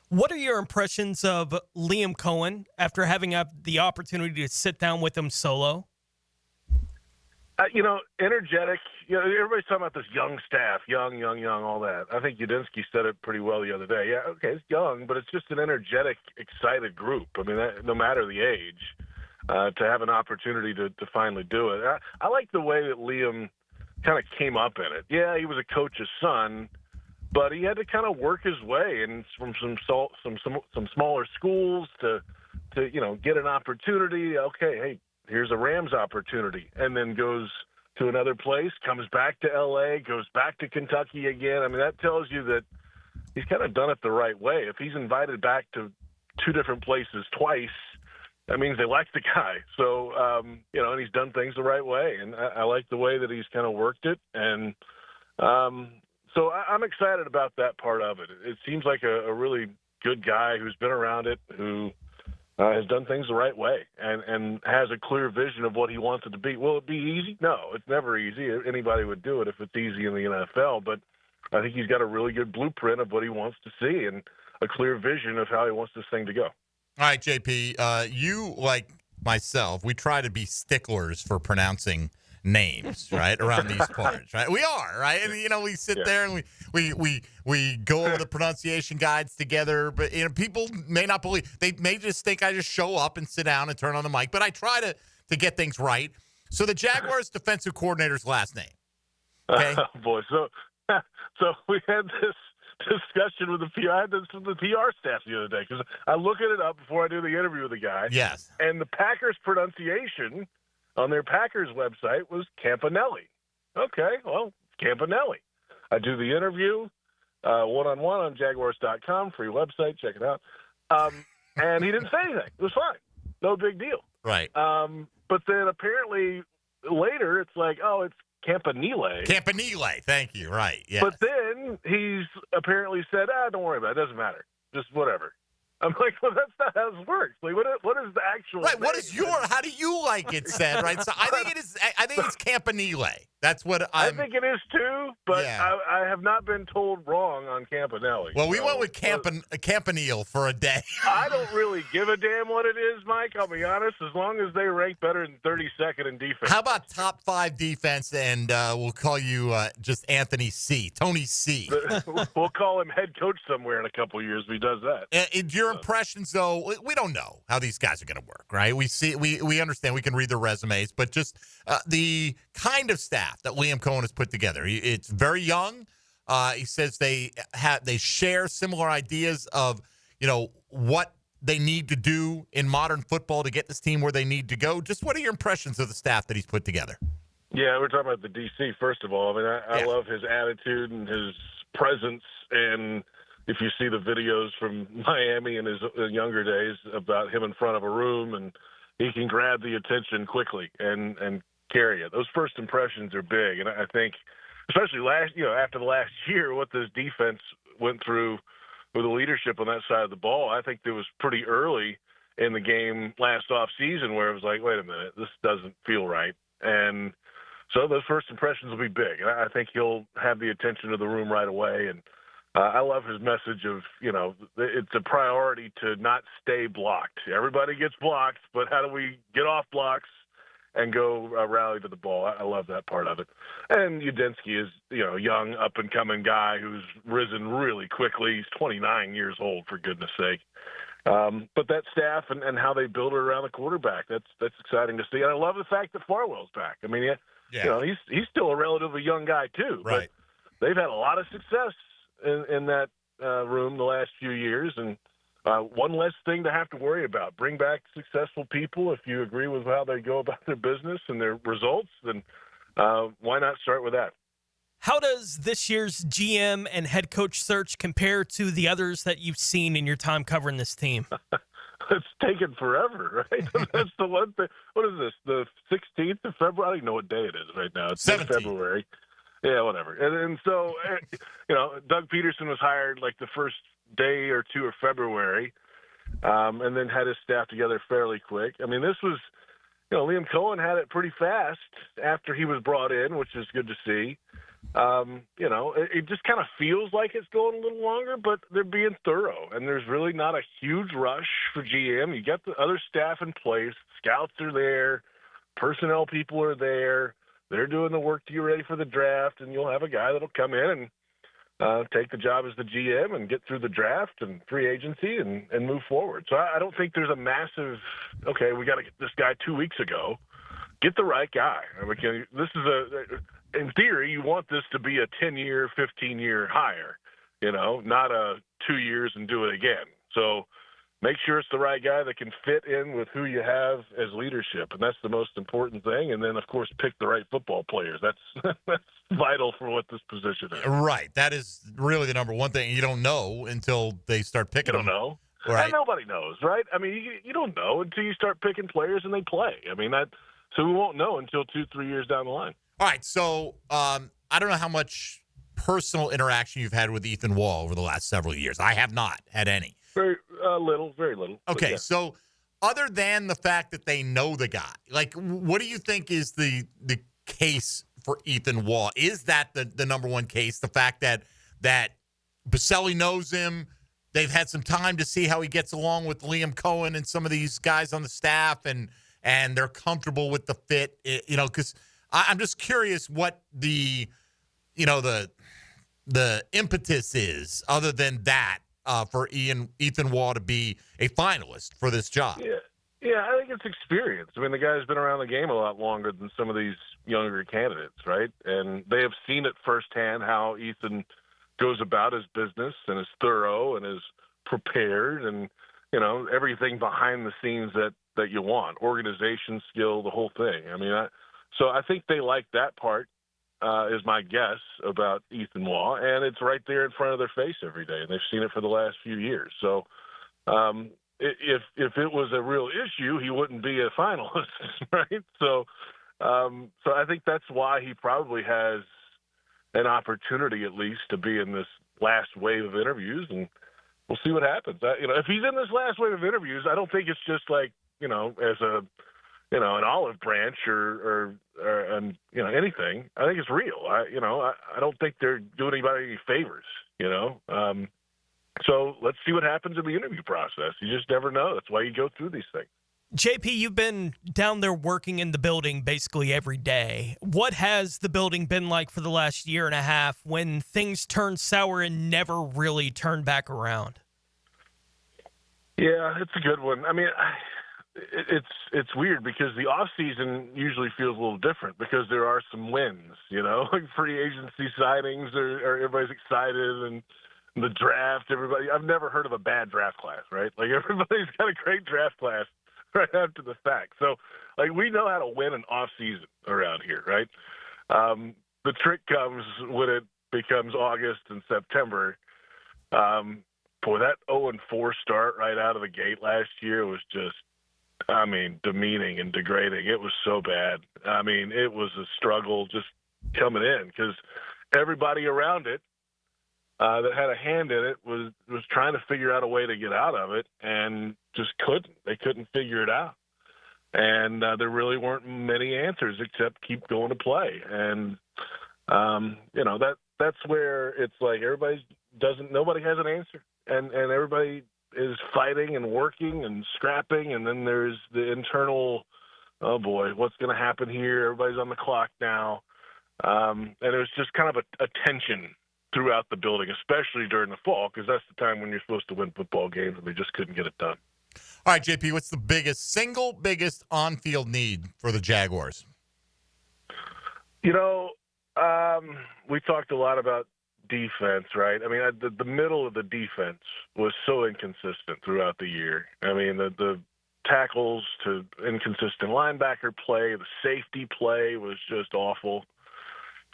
What are your impressions of Liam Cohen after having the opportunity to sit down with him solo? Energetic. Everybody's talking about this young staff, young, all that. I think Udinski said it pretty well the other day. Yeah, okay, it's young, but it's just an energetic, excited group. I mean, no matter the age, to have an opportunity to finally do it. I like the way that Liam kind of came up in it. Yeah, he was a coach's son, but he had to kind of work his way, and from some smaller schools to get an opportunity. Okay, hey, here's a Rams opportunity, and then goes to another place, comes back to L.A., goes back to Kentucky again. I mean, that tells you that he's kind of done it the right way. If he's invited back to two different places twice, that means they like the guy. So, and he's done things the right way, and I like the way that he's kind of worked it. And so I'm excited about that part of it. It seems like a really good guy who's been around it, who has done things the right way and has a clear vision of what he wants it to be. Will it be easy? No, it's never easy. Anybody would do it if it's easy in the NFL, but I think he's got a really good blueprint of what he wants to see and a clear vision of how he wants this thing to go. All right, JP, you, like myself, we try to be sticklers for pronouncing names, right, around these parts, right? We are, right? And, we sit there and we go over the pronunciation guides together, but, people may not believe. They may just think I just show up and sit down and turn on the mic, but I try to get things right. So the Jaguars defensive coordinator's last name, okay? Oh, boy. So we had this discussion with the PR staff the other day, because I look at it up before I do the interview with the guy. Yes. And the Packers pronunciation on their Packers website was Campanelli. Okay, well, Campanelli. I do the interview one-on-one on Jaguars.com, free website, check it out. And he didn't say anything. It was fine. No big deal. Right. But then apparently later it's like, oh, it's Campanile. Campanile, thank you. Right, yeah. But then he's apparently said, don't worry about it. It doesn't matter. Just whatever. I'm like, well, that's not how this works. Like, what is the actual right? What name? is how do you like it said? Right. So I think it's Campanile. That's what I think it is too. But yeah. I have not been told wrong on Campanelli. Well, we went with Campanile for a day. I don't really give a damn what it is, Mike. I'll be honest. As long as they rank better than 32nd in defense. How about top 5 defense? And we'll call you just Anthony C. Tony C. We'll call him head coach somewhere in a couple of years if he does that. Your impressions, though, we don't know how these guys are going to work, right? We understand, we can read their resumes, but just the kind of staff that Liam Cohen has put together. It's very young. He says they share similar ideas of what they need to do in modern football to get this team where they need to go. Just what are your impressions of the staff that he's put together? Yeah, we're talking about the DC first of all. I mean, I love his attitude and his presence, and if you see the videos from Miami in his younger days about him in front of a room, and he can grab the attention quickly and carry it. Those first impressions are big, and I think, especially after the last year, what this defense went through with the leadership on that side of the ball, I think it was pretty early in the game last offseason where it was like, wait a minute, this doesn't feel right. And so those first impressions will be big. And I think he'll have the attention of the room right away. And I love his message of, it's a priority to not stay blocked. Everybody gets blocked, but how do we get off blocks and go rally to the ball? I love that part of it. And Udinski is, a young, up-and-coming guy who's risen really quickly. He's 29 years old, for goodness sake. But that staff and how they build it around the quarterback, that's exciting to see. And I love the fact that Farwell's back. I mean, he's still a relatively young guy, too. Right. But they've had a lot of success in that room the last few years, and one less thing to have to worry about. Bring back successful people. If you agree with how they go about their business and their results, then why not start with that? How does this year's GM and head coach search compare to the others that you've seen in your time covering this team? It's taken forever, right? That's the one thing. What is this, the 16th of February? I don't even know what day it is right now. It's 17th. February. Yeah, whatever. And so, Doug Peterson was hired like the first day or two of February, and then had his staff together fairly quick. I mean, this was, Liam Cohen had it pretty fast after he was brought in, which is good to see. It just kind of feels like it's going a little longer, but they're being thorough, and there's really not a huge rush for GM. You got the other staff in place. Scouts are there. Personnel people are there. They're doing the work to get ready for the draft, and you'll have a guy that'll come in and take the job as the GM and get through the draft and free agency and move forward. So I don't think there's a massive, okay, we got to get this guy 2 weeks ago. Get the right guy. I mean, in theory, you want this to be a 10-year, 15-year hire, not a 2 years and do it again. So make sure it's the right guy that can fit in with who you have as leadership, and that's the most important thing. And then, of course, pick the right football players. That's vital for what this position is. Right. That is really the number one thing. You don't know until they start picking them. You don't know. Right. And nobody knows, right? I mean, you don't know until you start picking players and they play. I mean, so we won't know until 2-3 years down the line. All right, so I don't know how much personal interaction you've had with Ethan Wall over the last several years. I have not had any. Very little. Okay, yeah. So other than the fact that they know the guy, like, what do you think is the case for Ethan Wall? Is that the number one case, the fact that Baselli knows him, they've had some time to see how he gets along with Liam Cohen and some of these guys on the staff, and they're comfortable with the fit, because I'm just curious what the impetus is, other than that, for Ethan Wall to be a finalist for this job. Yeah, I think it's experience. I mean, the guy's been around the game a lot longer than some of these younger candidates, right? And they have seen it firsthand how Ethan goes about his business and is thorough and is prepared and, everything behind the scenes that you want, organization, skill, the whole thing. I mean, so I think they like that part, is my guess about Ethan Wall, and it's right there in front of their face every day, and they've seen it for the last few years. So if it was a real issue, he wouldn't be a finalist, right? So I think that's why he probably has an opportunity at least to be in this last wave of interviews, and we'll see what happens. If he's in this last wave of interviews, I don't think it's just like, as an olive branch or anything. I think it's real. I don't think they're doing anybody any favors, So let's see what happens in the interview process. You just never know. That's why you go through these things. JP, you've been down there working in the building basically every day. What has the building been like for the last year and a half when things turned sour and never really turned back around? Yeah, it's a good one. I mean, it's weird because the offseason usually feels a little different because there are some wins, like free agency signings are everybody's excited, and the draft, I've never heard of a bad draft class, right? Like everybody's got a great draft class right after the fact. So like we know how to win an offseason around here, right? The trick comes when it becomes August and September. Boy, that 0-4 start right out of the gate last year was just, demeaning and degrading. It was so bad. It was a struggle just coming in because everybody around it that had a hand in it was trying to figure out a way to get out of it and just couldn't. They couldn't figure it out. And there really weren't many answers except keep going to play. And, that's where it's like nobody has an answer. And everybody is fighting and working and scrapping, and then there's the internal, oh boy, what's going to happen here? Everybody's on the clock now. And it was just kind of a tension throughout the building, especially during the fall, because that's the time when you're supposed to win football games, and they just couldn't get it done. All right, JP, what's the single biggest on-field need for the Jaguars? We talked a lot about defense, right? The middle of the defense was so inconsistent throughout the year. The tackles to inconsistent linebacker play, the safety play was just awful.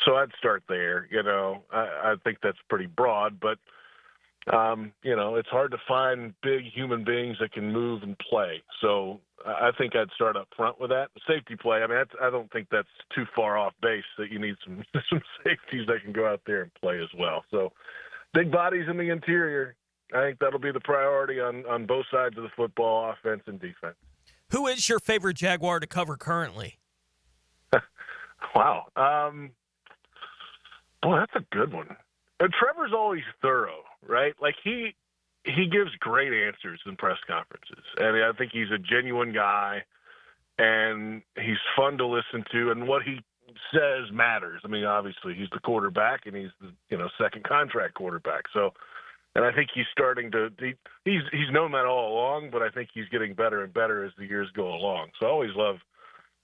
So I'd start there. I think that's pretty broad, but it's hard to find big human beings that can move and play. So I think I'd start up front with that. Safety play, I don't think that's too far off base that you need some safeties that can go out there and play as well. So big bodies in the interior, I think that'll be the priority on both sides of the football, offense and defense. Who is your favorite Jaguar to cover currently? Wow. Oh, that's a good one. And Trevor's always thorough, right? Like he gives great answers in press conferences, and I think he's a genuine guy, and he's fun to listen to, and what he says matters. I mean, obviously he's the quarterback, and he's the second contract quarterback. So, and I think he's starting to he's known that all along, but I think he's getting better and better as the years go along. So I always love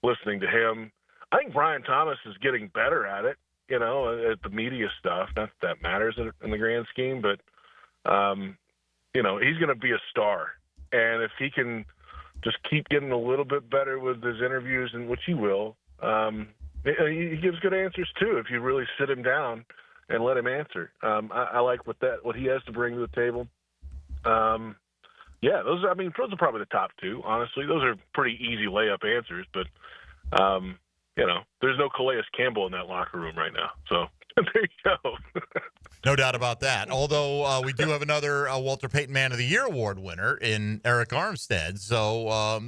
listening to him. I think Brian Thomas is getting better at it, at the media stuff. Not that matters in the grand scheme, but he's going to be a star, and if he can just keep getting a little bit better with his interviews, and which he will. He gives good answers too if you really sit him down and let him answer. I like what he has to bring to the table. Those are probably the top two. Honestly, those are pretty easy layup answers. But there's no Calais Campbell in that locker room right now. So there you go. No doubt about that. Although we do have another Walter Payton Man of the Year award winner in Eric Armstead. So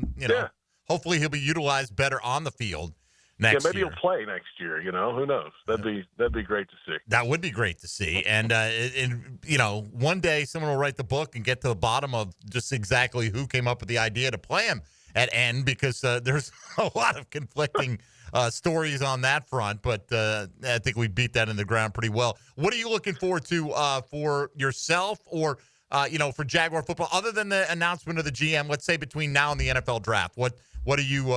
hopefully he'll be utilized better on the field next year. Maybe he'll play next year. Who knows? That'd be great to see. That would be great to see. And one day someone will write the book and get to the bottom of just exactly who came up with the idea to play him at end, because there's a lot of conflicting stories on that front. But I think we beat that in the ground pretty well. What are you looking forward to for yourself or for Jaguar football, other than the announcement of the GM? Let's say between now and the NFL draft, what do you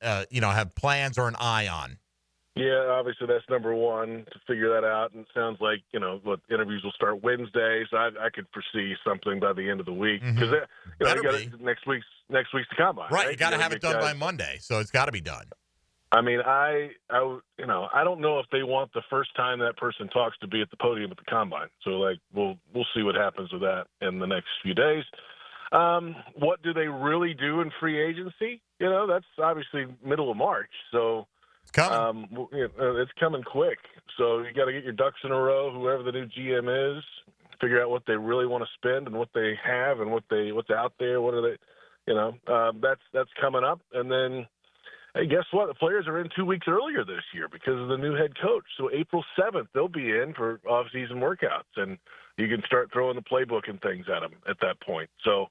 have plans or an eye on? Yeah, obviously that's number one, to figure that out. And it sounds like, interviews will start Wednesday, so I could foresee something by the end of the week. Because, next week's the Combine. Right, you got to have it done by Monday, so it's got to be done. I mean, I don't know if they want the first time that person talks to be at the podium at the Combine. So, we'll see what happens with that in the next few days. What do they really do in free agency? That's obviously middle of March, so it's coming. It's coming quick. So you got to get your ducks in a row. Whoever the new GM is, figure out what they really want to spend and what they have and what's out there. What are they? That's coming up. And then, hey, guess what? The players are in 2 weeks earlier this year because of the new head coach. So April 7th, they'll be in for off-season workouts, and you can start throwing the playbook and things at them at that point. So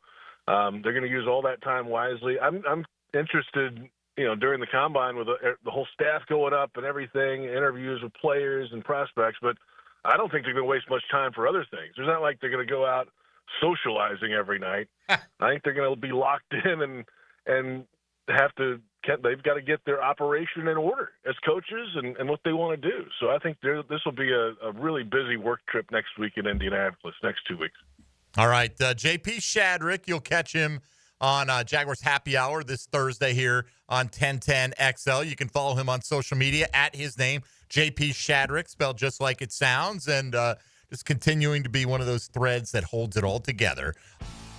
they're going to use all that time wisely. I'm interested, during the Combine with the whole staff going up and everything, interviews with players and prospects, but I don't think they're going to waste much time for other things. It's not like they're going to go out socializing every night. I think they're going to be locked in and they've got to get their operation in order as coaches and what they want to do. So I think this will be a really busy work trip next week in Indianapolis, next 2 weeks. All right, J.P. Shadrick, you'll catch him on Jaguars Happy Hour this Thursday here on 1010 XL. You can follow him on social media at his name, J.P. Shadrick, spelled just like it sounds, and just continuing to be one of those threads that holds it all together.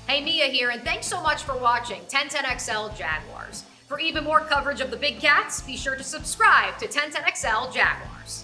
Hey, Mia here, and thanks so much for watching 1010 XL Jaguars. For even more coverage of the Big Cats, be sure to subscribe to 1010 XL Jaguars.